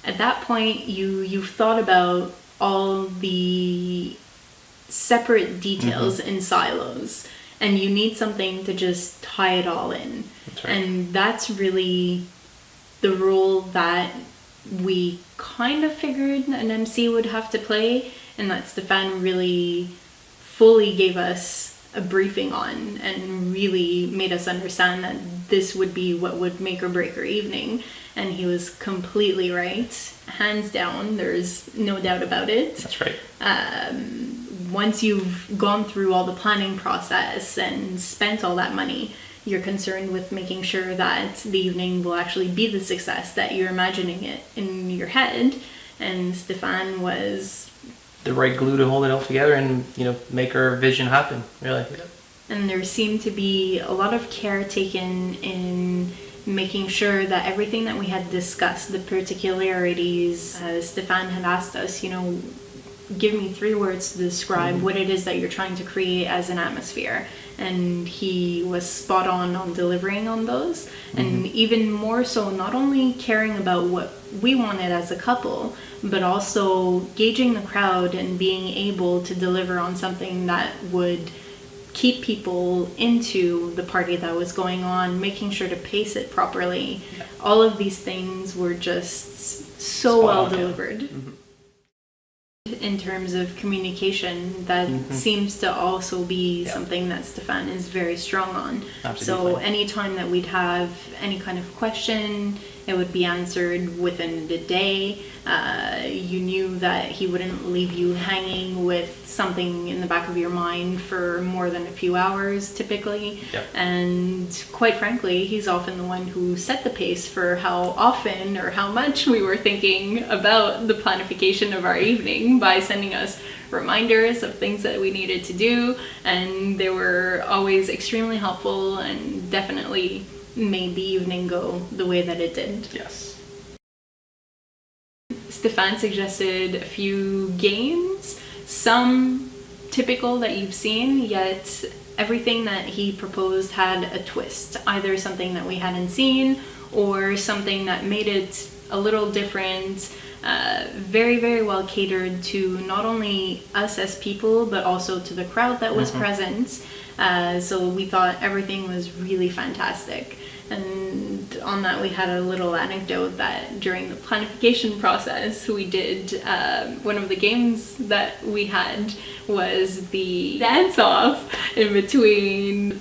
At that point, you've thought about all the separate details in silos, and you need something to just tie it all in. That's right. And that's really the role that we kind of figured an MC would have to play, and that Stefan really fully gave us a briefing on and really made us understand that this would be what would make or break our evening. And he was completely right, hands down. There's no doubt about it. That's right. Once you've gone through all the planning process and spent all that money, you're concerned with making sure that the evening will actually be the success that you're imagining it in your head. And Stefan was The right glue to hold it all together and, make our vision happen, really. And there seemed to be a lot of care taken in making sure that everything that we had discussed, the particularities, Stefan had asked us, give me 3 words to describe what it is that you're trying to create as an atmosphere. And he was spot on delivering on those. And even more so, not only caring about what we wanted as a couple, but also gauging the crowd and being able to deliver on something that would keep people into the party that was going on, making sure to pace it properly. Yeah. All of these things were just so well delivered. In terms of communication, that seems to also be something that Stefan is very strong on. Absolutely. So anytime that we'd have any kind of question, it would be answered within the day. You knew that he wouldn't leave you hanging with something in the back of your mind for more than a few hours, typically. Yep. And quite frankly, he's often the one who set the pace for how often or how much we were thinking about the planification of our evening by sending us reminders of things that we needed to do. And they were always extremely helpful and definitely made the evening go the way that it did. Yes. Stefan suggested a few games, some typical that you've seen, yet everything that he proposed had a twist, either something that we hadn't seen or something that made it a little different. Very, very well catered to not only us as people, but also to the crowd that was present. So we thought everything was really fantastic. And on that, we had a little anecdote that during the planification process, we did one of the games that we had was the dance-off in between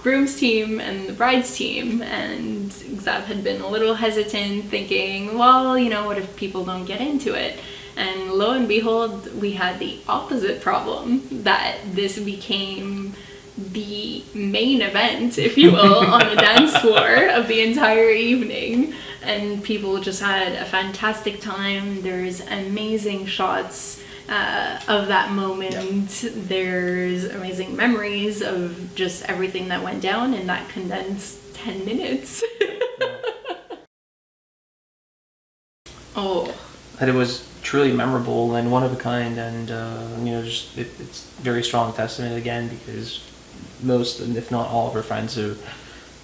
groom's team and the bride's team, and Xav had been a little hesitant, thinking, well, what if people don't get into it? And lo and behold, we had the opposite problem, that this became the main event, if you will, on the dance floor of the entire evening, and people just had a fantastic time. There's amazing shots of that moment. Yep. There's amazing memories of just everything that went down in that condensed 10 minutes. Oh. And it was truly memorable and one of a kind, and it's very strong testament again, because most, if not all, of our friends have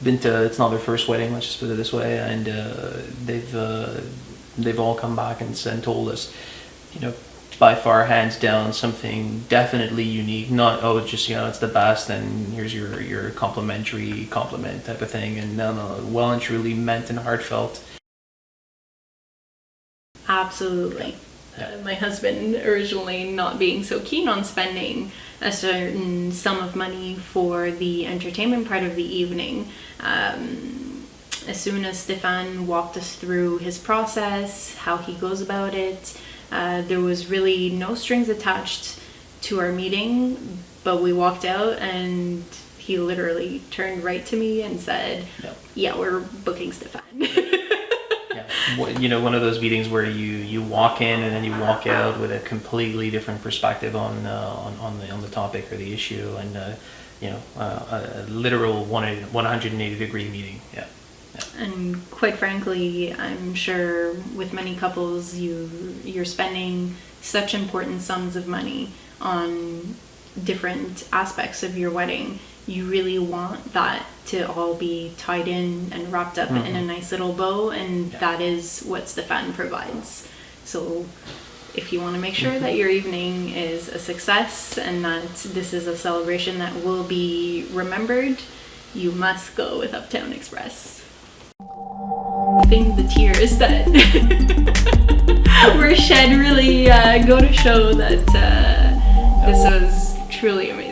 been to, it's not their first wedding, let's just put it this way, and they've all come back and told us, by far, hands down, something definitely unique, not just it's the best and here's your complimentary compliment type of thing, and no, well and truly meant and heartfelt. Absolutely. My husband originally not being so keen on spending a certain sum of money for the entertainment part of the evening. As soon as Stefan walked us through his process, how he goes about it, there was really no strings attached to our meeting, but we walked out and he literally turned right to me and said, yeah, we're booking Stefan. One of those meetings where you walk in and then you walk out with a completely different perspective on the topic or the issue, and a literal 180 degree meeting. Yeah. And quite frankly, I'm sure with many couples, you're spending such important sums of money on different aspects of your wedding, you really want that to all be tied in and wrapped up in a nice little bow, and that is what Stefan provides. So if you want to make sure that your evening is a success and that this is a celebration that will be remembered, you must go with Uptown Express. I think the tears that were shed really go to show that this was truly amazing.